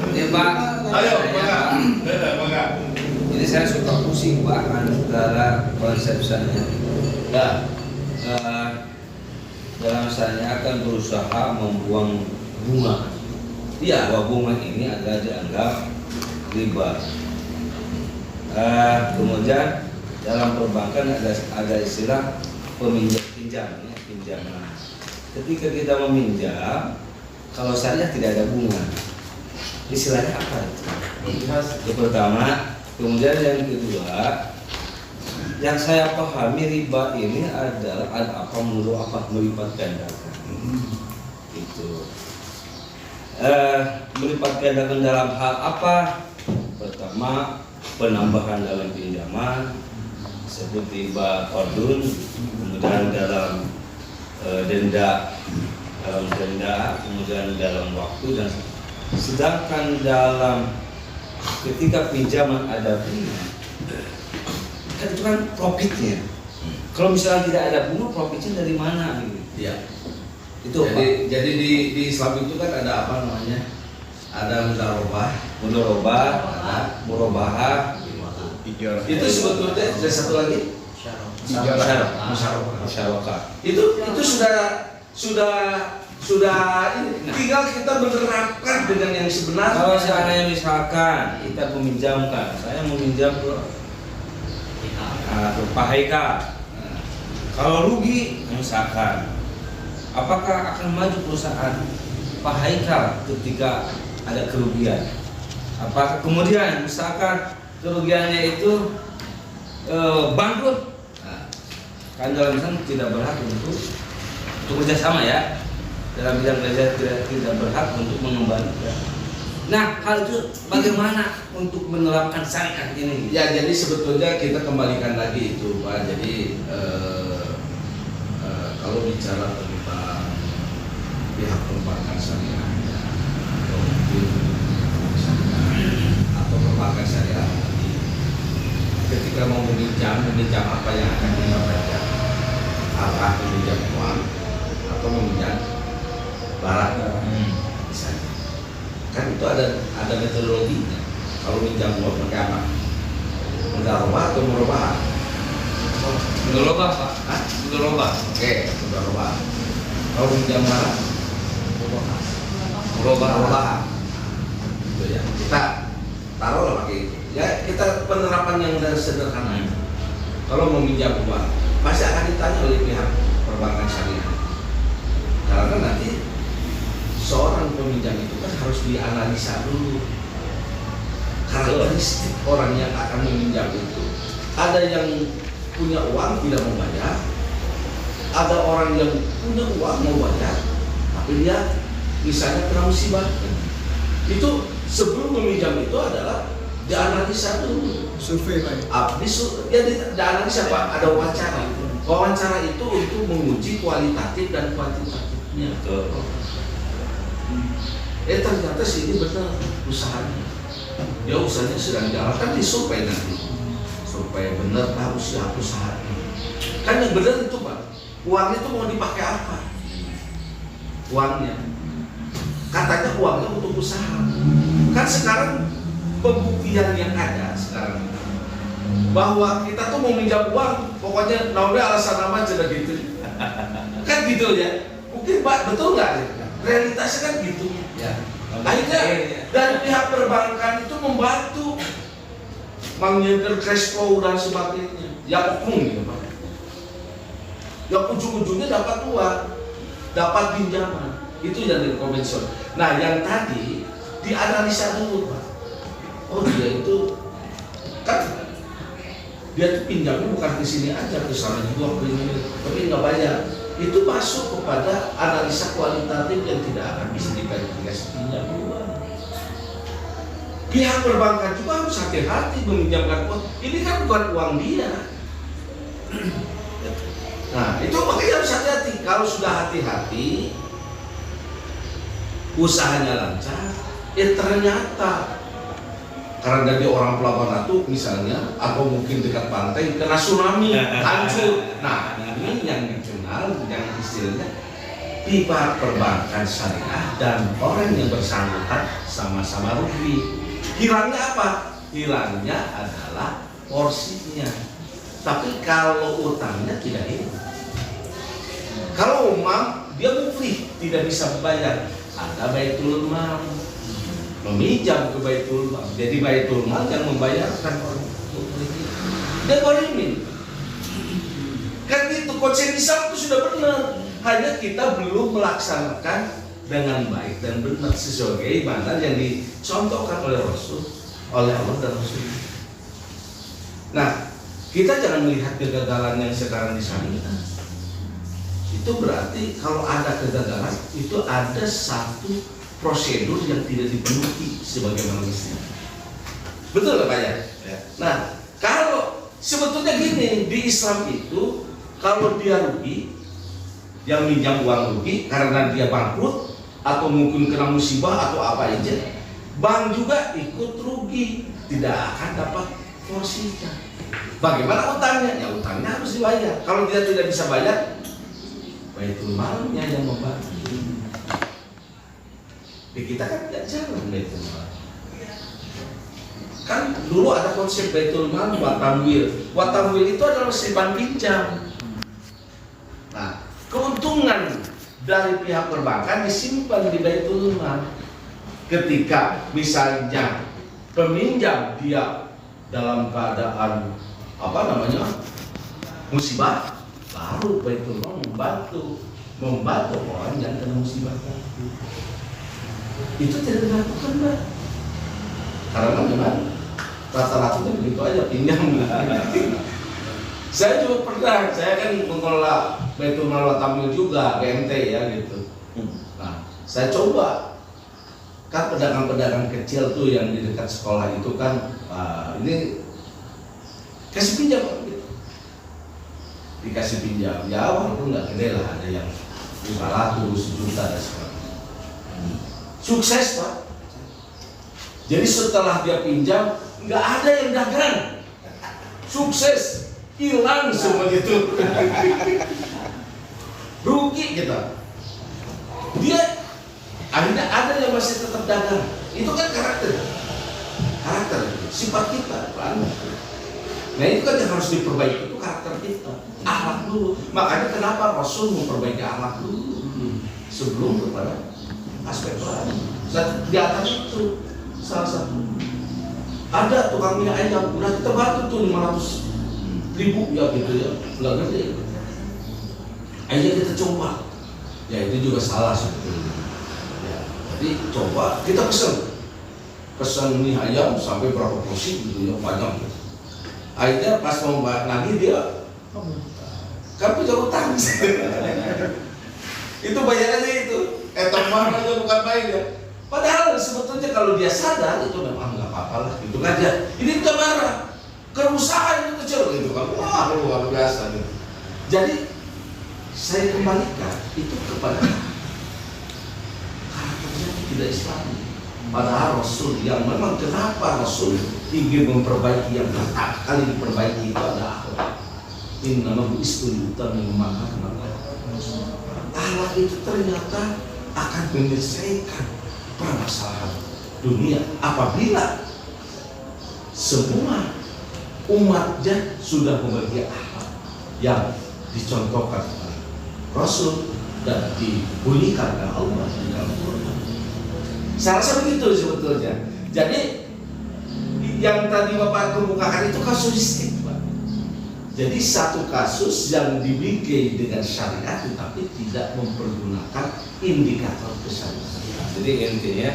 Speaker 4: Ini Pak.
Speaker 1: Ayo,
Speaker 4: Saya,
Speaker 1: Bangga.
Speaker 4: Jadi saya suka pusing Pak antara konsepsinya.
Speaker 1: Ya,
Speaker 4: Dalam misalnya akan berusaha membuang bunga.
Speaker 1: iya.
Speaker 4: Bahwa bunga ini adalah dianggap riba. Kemudian dalam perbankan ada istilah pinjam, ya, pinjaman. Ketika kita meminjam, kalau syariah tidak ada bunga, istilahnya apa itu? Yang pertama, kemudian yang kedua, yang saya pahami riba ini adalah ada apa menurut apa melipat gandakan. Itu melipat gandakan dalam hal apa? Pertama, penambahan dalam pinjaman seperti riba ordun, kemudian dalam denda, kemudian dalam waktu, dan sedangkan dalam ketika pinjaman ada bunga, kan itu kan profitnya. Kalau misalnya tidak ada bunga, profitnya dari mana? Gitu.
Speaker 1: Iya.
Speaker 4: Itu
Speaker 1: Jadi di Islam itu kan ada apa namanya? Ada mudharabah,
Speaker 4: murabahah,
Speaker 1: itu sebetulnya ada satu lagi
Speaker 4: musyarakah.
Speaker 1: itu sudah ini tinggal kita menerapkan dengan yang sebenarnya.
Speaker 4: Kalau seandainya misalkan kita meminjamkan, saya meminjam ke Pak Haika. Kalau rugi, misalkan, apakah akan maju perusahaan Pak Haika ketika ada kerugian? Apakah kemudian misalkan kerugiannya itu bangkrut? Kan dalam Islam tidak berhak untuk kerjasama ya, dalam bidang kerja tidak berhak untuk mengembalikan. Nah, hal itu bagaimana untuk menerapkan syariat ini?
Speaker 1: Ya, jadi sebetulnya kita kembalikan lagi itu Pak. Jadi kalau bicara tentang pihak perbankan syariah atau mungkin atau perbankan syariah, ketika mau meminjam apa yang akan kita baca? Apakah meminjam uang atau meminjam barang? Misalnya, kan itu ada metodologinya. Kalau minjam uang pakai apa? Mudharabah atau murabahah?
Speaker 4: Mudharabah Pak. Mudharabah.
Speaker 1: Oke, mudharabah. Kalau minjam barang? Murabahah. Itu ya. Kita taruhlah pakai itu. Ya, kita penerapan yang sederhana. Kalau meminjam uang, pasti akan ditanya oleh pihak perbankan syariah. Karena nanti seorang peminjam itu kan harus dianalisa dulu karakteristik orang yang akan meminjam itu. Ada yang punya uang tidak mau bayar, ada orang yang punya uang mau bayar, tapi dia misalnya kena musibah. Itu sebelum meminjam itu adalah dianalisa dulu.
Speaker 2: Survei Pak.
Speaker 1: Ya dianalisa Pak, ada wawancara. Wawancara itu untuk menguji kualitatif dan kuantitatifnya. Ternyata sini benar usahanya. Ya usahanya sedang jalan, kan disurvei nanti. Survei benar tahu siapa usahanya. Kan yang benar itu Pak, uangnya itu mau dipakai apa? Uangnya. Katanya uangnya untuk usaha. Kan sekarang pembuktian yang ada sekarang bahwa kita tuh mau minjam uang, pokoknya namanya alasan nama aja gitu. Kan gitu ya. Mungkin Pak betul nggak? Realitasnya kan gitu.
Speaker 4: Ya.
Speaker 1: Akhirnya dari pihak perbankan itu membantu menginter cash flow dan sebagainya. Ya oknum gitu Pak. Ya ujung-ujungnya dapat uang, dapat pinjaman. Itu yang dari konvensional. Nah yang tadi dianalisa dulu Pak. Oh dia itu kan dia tuh pinjamnya bukan ke sini aja, ke sana juga ke ini, tapi nggak bayar. Itu masuk kepada analisa kualitatif yang tidak akan bisa diverifikasi pinjam uang. Pihak perbankan juga harus hati-hati meminjamkan uang. Ini kan bukan uang dia. Nah itu makanya harus hati-hati. Kalau sudah hati-hati, usahanya lancar, ternyata karena dia orang Pelabuhan Ratu misalnya, atau mungkin dekat pantai kena tsunami hancur. Nah ini yang dikenal yang istilahnya pihak perbankan syariah dan orang yang bersangkutan sama-sama rugi. Hilangnya apa? Hilangnya adalah porsinya. Tapi kalau utangnya tidak hilang. Kalau umam dia muflih, tidak bisa membayar, ada baitul mal, meminjam ke baitul mal. Jadi baitul mal yang membayarkan orang muflih. Dia golimin. Kan itu konsep Islam itu sudah benar. Hanya kita belum melaksanakan dengan baik dan benar sesuai mana yang dicontohkan oleh Rasul, oleh Allah dan Rasul. Nah, kita jangan melihat kegagalan yang sekarang di syariah. Itu berarti kalau ada kegagalan itu ada satu prosedur yang tidak dipenuhi sebagaimana mestinya. Betul Pak ya? Nah, kalau sebetulnya gini, di Islam itu kalau dia rugi, yang minjam uang rugi karena dia bangkrut atau mungkin kena musibah atau apa aja, bank juga ikut rugi, tidak akan dapat porsinya. Bagaimana utangnya? Ya utangnya harus dibayar. Kalau dia tidak bisa bayar, baitul malnya yang membantu. Di kita kan tidak jalan baitul mal. Kan dulu ada konsep baitul mal watamwil. Watamwil itu adalah simpan pinjam. Nah, keuntungan dari pihak perbankan disimpan di baitul mal. Ketika misalnya peminjam dia dalam keadaan musibah, baru baitul mal membantu orang yang kena musibah tadi. Itu tidak dilakukan, Mbak. Karena memang rata-rata begitu aja pinjam. Saya juga pernah, saya kan mengelola baitul mal watamil juga BMT ya gitu. Nah, saya coba kan pedagang-pedagang kecil tuh yang di dekat sekolah itu kan ini kasih pinjam gitu. Dikasih pinjam, ya walaupun nggak gede lah, ada yang 500, 1 juta dan sebagainya. Sukses Pak. Jadi setelah dia pinjam, nggak ada yang dagang, sukses, hilang semua gitu. Rugi kita. Dia akhirnya ada yang masih tetap dagang. Itu kan karakter, sifat kita, Pak. Nah itu kan yang harus diperbaiki, itu karakter kita, akhlak dulu. Makanya kenapa Rasul memperbaiki akhlak dulu sebelum kepada aspek lain. Dan di atas itu salah satu ada tukang minyak ayam, udah kita bantu tuh 500.000 ya gitu ya, nggak gede. Akhirnya kita coba, ya itu juga salah sebetulnya. Ya, jadi coba kita pesan mie ayam sampai berapa porsi gitu ya, banyak. Akhirnya pas mau nagih dia kan punya utang. Itu bayarannya itu teman aja bukan main ya. Padahal sebetulnya kalau dia sadar itu memang nggak apa-apa lah gitu aja. Ini kita marah, kerusakan itu kecil gitu kan, wah luar biasa gitu. Jadi saya kembalikan itu kepada karakternya tidak Islami. Padahal Rasul yang memang kenapa Rasul ingin memperbaiki yang pertama kali diperbaiki itu ada akhlak. Innama bu'istu liutamima makarimah akhlak. Akhlak itu ternyata akan menyelesaikan permasalahan dunia apabila semua umatnya sudah memiliki akhlak yang dicontohkan oleh Rasul dan dibunyikan oleh Allah di dalam Quran. Saya rasa begitu sebetulnya. Jadi yang tadi Bapak kemukakan itu kasuistik, Pak. Jadi satu kasus yang dibikin dengan syariat tetapi tidak mempergunakan indikator kesyariatan.
Speaker 4: Jadi intinya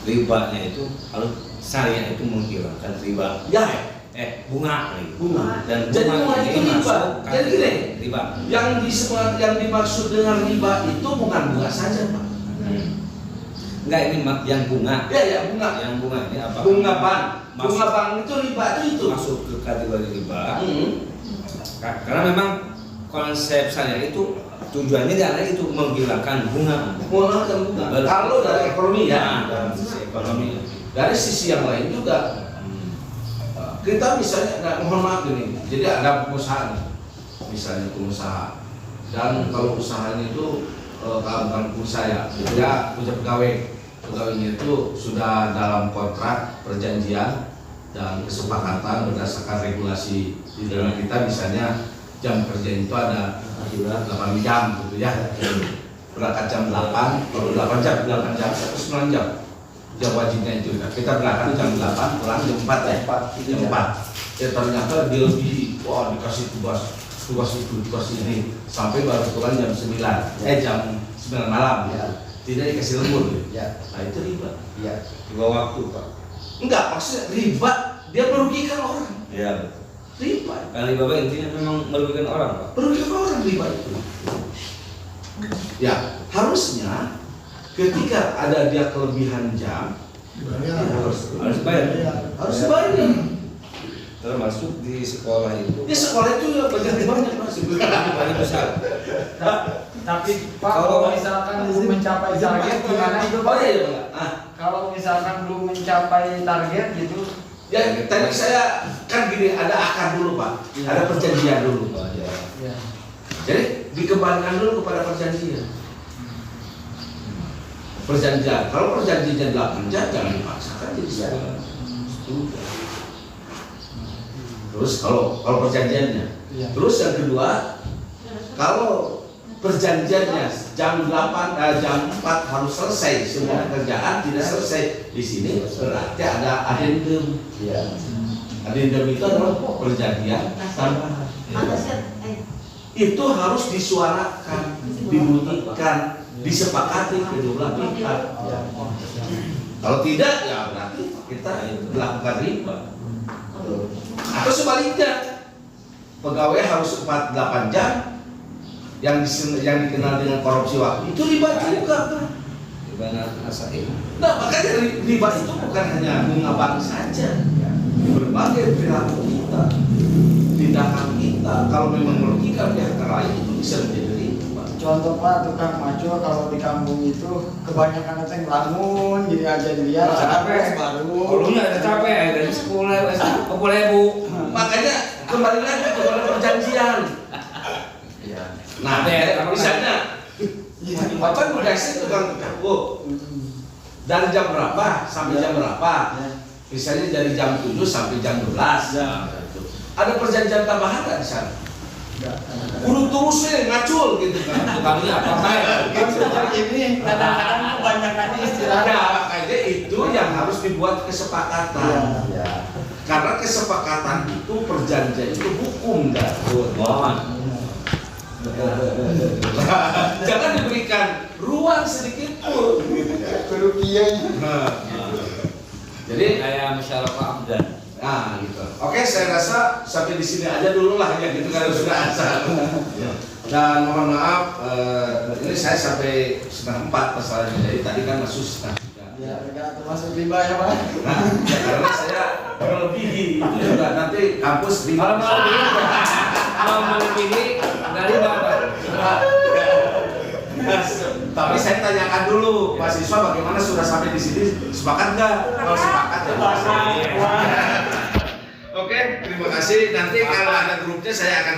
Speaker 4: ribanya itu kalau syariah itu menghilangkan riba.
Speaker 1: Ya,
Speaker 4: bunga. Dan
Speaker 1: jadi
Speaker 4: bunga
Speaker 1: itu
Speaker 4: ini
Speaker 1: riba.
Speaker 4: masuk
Speaker 1: Jadi gini,
Speaker 4: riba.
Speaker 1: yang dimaksud dengan riba itu bukan bunga saja, Pak.
Speaker 4: Enggak, ini yang bunga.
Speaker 1: Ya, bunga.
Speaker 4: Yang bunga ini apa?
Speaker 1: Bunga bank. Bunga bank itu riba itu.
Speaker 4: Masuk ke kategori riba. Karena memang konsep syariah itu tujuannya adalah itu menghilangkan bunga.
Speaker 1: Menghilangkan bunga. Kalau dari ekonomi ya.
Speaker 4: Dalam sisi ekonomi.
Speaker 1: Dari sisi yang lain juga, kita misalnya, nah, mohon maaf ini, jadi ada pengusaha nih, misalnya pengusaha, dan kalau usahanya itu kawan-kawan saya, dia punya pegawainya itu sudah dalam kontrak perjanjian dan kesepakatan berdasarkan regulasi di dalam kita, misalnya jam kerja itu ada 8 jam gitu ya, berangkat jam 8, kalau 8 jam, 9 jam. Jam wajibnya itu kita berangkat jam 8, pulang jam 4 ya. Jam 4. Ya ternyata dia lebih dikasih tugas ini sampai baru pulang jam 9. Jam 9 malam ya. Tidak dikasih lembur ya. Nah itu riba.
Speaker 4: Iya. Dua waktu, Pak.
Speaker 1: Enggak, maksudnya riba dia merugikan orang.
Speaker 4: Iya.
Speaker 1: Riba.
Speaker 4: Alibaba intinya memang merugikan orang, Pak.
Speaker 1: Merugikan orang riba itu. Ya, harusnya ketika ada dia kelebihan jam,
Speaker 2: dibayar.
Speaker 4: Harus bayar.
Speaker 1: harus dibayar.
Speaker 4: Termasuk di sekolah itu.
Speaker 1: Di sekolah itu ya banyak
Speaker 4: Banyak besar.
Speaker 5: Tapi Pak, kalau misalkan belum mencapai target gimana itu Pak?
Speaker 1: ya, Pak.
Speaker 5: Kalau misalkan belum mencapai target gitu,
Speaker 1: Ya tadi saya kan gini, ada akar dulu Pak, ada perjanjian dulu.
Speaker 5: ya.
Speaker 1: Jadi dikembalikan dulu kepada perjanjian. Perjanjian, kalau perjanjiannya 8 jam jangan dipaksakan jadi 10 jam. Terus kalau perjanjiannya, terus yang kedua, kalau perjanjiannya jam 4 harus selesai semua pekerjaan, tidak selesai di sini berarti ada addendum. Addendum itu adalah perjanjian tambahan. Itu harus disuarakan, dibunyikan, disepakati kedua pihak. Kalau tidak ya berarti kita melakukan riba. Atau sebaliknya, pegawai harus 8 jam yang dikenal dengan korupsi waktu itu riba juga.
Speaker 4: Riba nasain.
Speaker 1: Nah makanya riba itu bukan hanya bunga bank saja, berbagai perilaku kita, tindakan kita kalau memang merugikan pihak lain itu bisa menjadi riba.
Speaker 5: Contoh Pak, tukang macul kalau di kampung itu kebanyakan itu ngelamun, jadi aja dilihat
Speaker 4: Capek.
Speaker 5: baru.
Speaker 4: Dulunya ada capek, dari 10.000.
Speaker 1: Makanya kembali lagi kepada perjanjian. Nah, misalnya Bapak nugasnya tukang kaku dari jam berapa sampai jam berapa? Misalnya dari jam 7 sampai jam 12. Ada perjanjian tambahan nggak di sana? Urut terus ngacul gitu kan.
Speaker 4: Tukangnya apa Pak?
Speaker 5: Ini kadang-kadang kebanyakan istirahat.
Speaker 1: Ya, makanya itu yang harus dibuat kesepakatan. Karena kesepakatan itu, perjanjian itu hukum kan. Jangan diberikan ruang sedikit pun.
Speaker 5: Kerugian.
Speaker 1: Nah, jadi
Speaker 4: Kayak masyarakat Abdan.
Speaker 1: nah gitu. Oke, saya rasa sampai di sini aja dulu lah ya gitu kalau sudah azan. Dan mohon maaf, ini saya sampai 4:30 masalahnya. Jadi tadi kan masuk 3:30.
Speaker 5: Ya, enggak termasuk riba ya Pak.
Speaker 1: Nah, ya, karena saya melebihi itu juga nanti kampus
Speaker 4: Kalau melebihi dari Bapak.
Speaker 1: Tapi saya tanyakan dulu mahasiswa bagaimana sudah sampai di sini, sepakat nggak? Kalau sepakat ya. Oke, terima kasih. Nanti kalau ada grupnya saya akan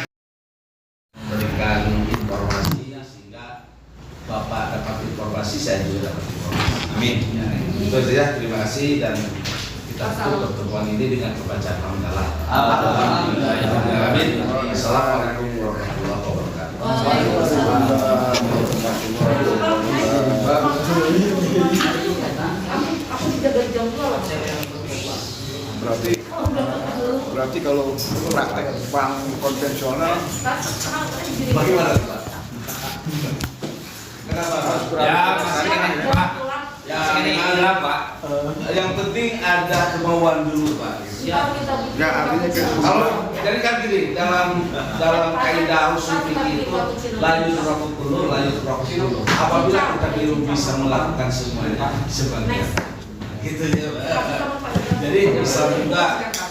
Speaker 1: berikan informasinya sehingga Bapak dapat informasi, saya juga dapat informasi. Amin. Ya, itu saja. Terima kasih dan kita tutup pertemuan ini dengan pembacaan hamdalah. Amin. Assalamualaikum warahmatullahi wabarakatuh.
Speaker 7: Berarti kalau praktek bank konvensional
Speaker 1: Bagaimana Pak? Kenapa Pak?
Speaker 4: Ya, masih ini Pak.
Speaker 1: Ya,
Speaker 4: Ini hilang Pak.
Speaker 1: yang penting ada kemauan dulu Pak.
Speaker 7: ya artinya
Speaker 1: Kalau jadi kan gini, dalam kaidah usul fikih itu lanjut rokok dulu. Apabila kita belum bisa melakukan semuanya, sebagian. Gitu ya Pak. Jadi bisa juga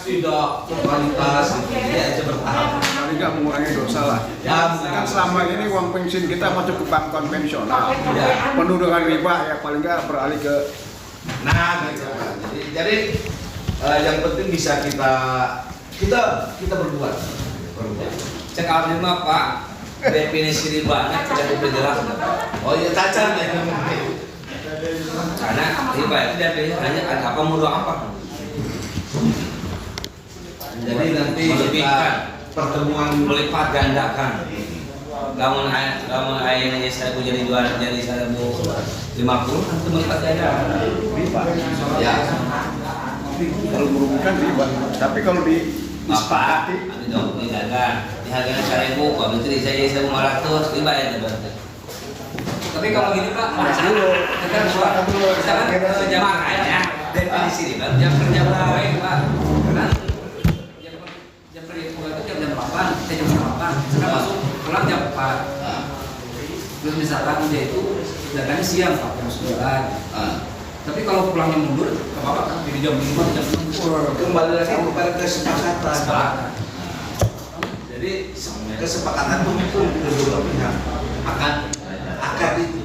Speaker 1: tidak totalitas, jadi aja bertahap.
Speaker 7: paling nggak mengurangi dosa lah.
Speaker 1: Ya,
Speaker 7: Kan selama ini uang pensiun kita masuk ke bank konvensional,
Speaker 1: Ya.
Speaker 7: penuh dengan riba ya paling nggak beralih ke
Speaker 1: Nah, gitu Pak. Jadi jadi yang penting bisa kita berbuat.
Speaker 4: Cek abdi mah Pak, definisi ribanya tidak diperjelas.
Speaker 1: Oh iya, cacar ya.
Speaker 4: Karena riba itu definisinya ada apa modal apa.
Speaker 1: Jadi nanti
Speaker 4: Melebihkan.
Speaker 1: pertemuan
Speaker 4: Melipat gandakan. Lamun ayahnya saya jadi 1.050 nanti melipat gandakan.
Speaker 1: ya.
Speaker 7: Kalau merugikan riba. Tapi kalau
Speaker 4: Bapak,
Speaker 7: disepakati,
Speaker 4: ada dong didagang. Di harganya 1.000, kalau itu saya 1.500, riba ya berarti.
Speaker 3: Tapi kalau gini Pak, kita misalkan sejam aja definisi riba jam kerja pegawai Pak. Kan jam kerja pegawai itu jam 8, kita jam 8. Sekarang masuk pulang jam 4. Terus misalkan dia itu dagangnya siang Pak, jam 9. Tapi kalau pulangnya mundur, ke apa kan? Jadi jam 5, jam 6.
Speaker 1: Kembali lagi kepada kesepakatan.
Speaker 3: Kesepakatan.
Speaker 1: Jadi kesepakatan itu kedua pihak akan itu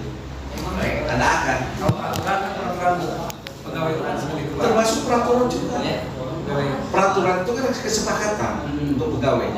Speaker 1: ada akan
Speaker 3: Kalau peraturan pegawai itu kan seperti itu Pak.
Speaker 1: termasuk peraturan juga.
Speaker 3: Ya, pegawai.
Speaker 1: Peraturan itu kan kesepakatan untuk pegawai.